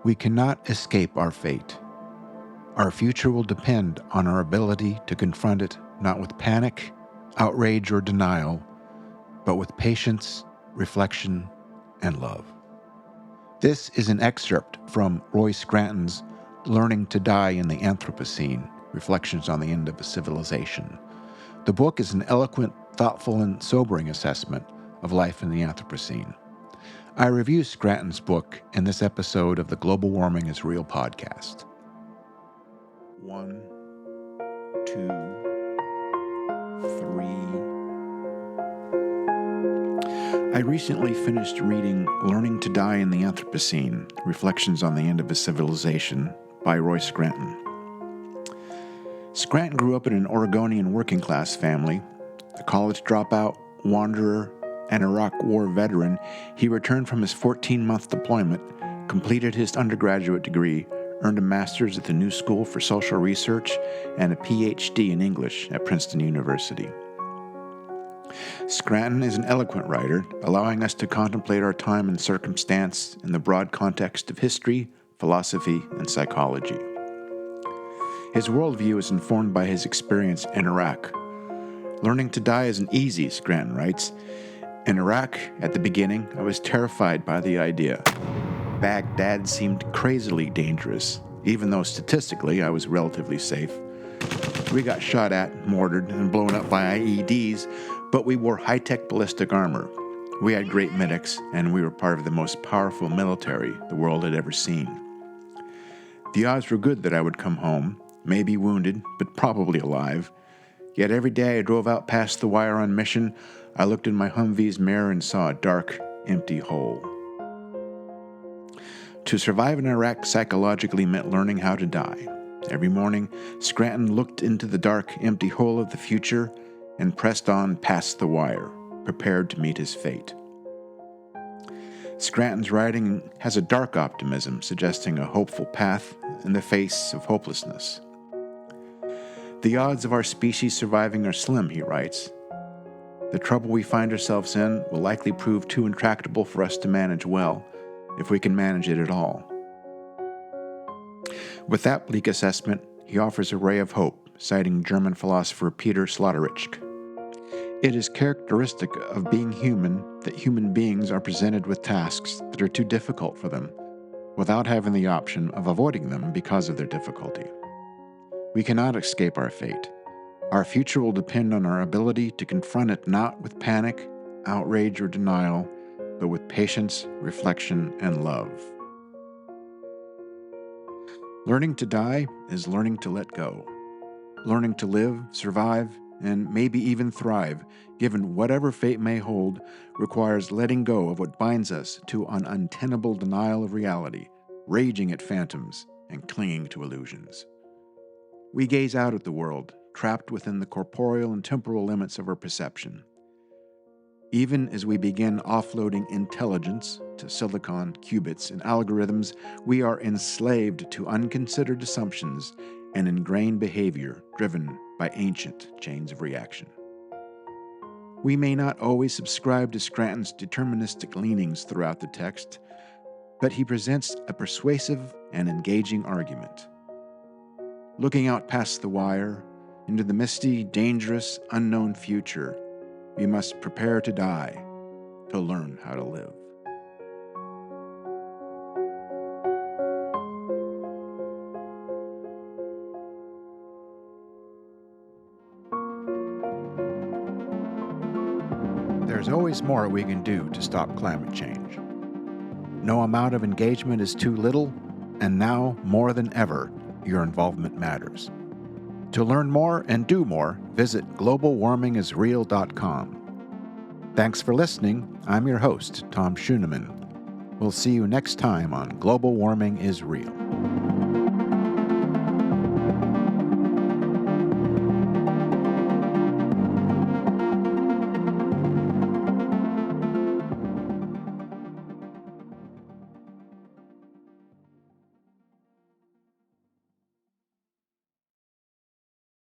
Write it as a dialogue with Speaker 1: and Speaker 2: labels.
Speaker 1: We cannot escape our fate. Our future will depend on our ability to confront it not with panic, outrage, or denial, but with patience, reflection, and love. This is an excerpt from Roy Scranton's Learning to Die in the Anthropocene, Reflections on the End of a Civilization. The book is an eloquent, thoughtful, and sobering assessment of life in the Anthropocene. I review Scranton's book in this episode of the Global Warming is Real podcast. 1, 2, 3. I recently finished reading Learning to Die in the Anthropocene, Reflections on the End of a Civilization by Roy Scranton. Scranton grew up in an Oregonian working-class family. A college dropout, wanderer, and Iraq War veteran, he returned from his 14-month deployment, completed his undergraduate degree, earned a master's at the New School for Social Research, and a PhD in English at Princeton University. Scranton is an eloquent writer, allowing us to contemplate our time and circumstance in the broad context of history, philosophy, and psychology. His worldview is informed by his experience in Iraq. Learning to die isn't easy, Scranton writes. In Iraq, at the beginning, I was terrified by the idea. Baghdad seemed crazily dangerous, even though statistically I was relatively safe. We got shot at, mortared, and blown up by IEDs, but we wore high-tech ballistic armor. We had great medics, and we were part of the most powerful military the world had ever seen. The odds were good that I would come home, maybe wounded, but probably alive. Yet every day I drove out past the wire on mission, I looked in my Humvee's mirror and saw a dark, empty hole. To survive in Iraq psychologically meant learning how to die. Every morning, Scranton looked into the dark, empty hole of the future and pressed on past the wire, prepared to meet his fate. Scranton's writing has a dark optimism, suggesting a hopeful path in the face of hopelessness. The odds of our species surviving are slim, he writes. The trouble we find ourselves in will likely prove too intractable for us to manage well, if we can manage it at all. With that bleak assessment, he offers a ray of hope, citing German philosopher Peter Sloterdijk. It is characteristic of being human that human beings are presented with tasks that are too difficult for them, without having the option of avoiding them because of their difficulty. We cannot escape our fate. Our future will depend on our ability to confront it not with panic, outrage, or denial, but with patience, reflection, and love. Learning to die is learning to let go. Learning to live, survive, and maybe even thrive, given whatever fate may hold, requires letting go of what binds us to an untenable denial of reality, raging at phantoms, and clinging to illusions. We gaze out at the world, trapped within the corporeal and temporal limits of our perception. Even as we begin offloading intelligence to silicon, qubits, and algorithms, we are enslaved to unconsidered assumptions and ingrained behavior driven by ancient chains of reaction. We may not always subscribe to Scranton's deterministic leanings throughout the text, but he presents a persuasive and engaging argument. Looking out past the wire, into the misty, dangerous, unknown future, we must prepare to die, to learn how to live. There's always more we can do to stop climate change. No amount of engagement is too little, and now, more than ever, your involvement matters. To learn more and do more, visit globalwarmingisreal.com. Thanks for listening. I'm your host, Tom Schoeneman. We'll see you next time on Global Warming is Real.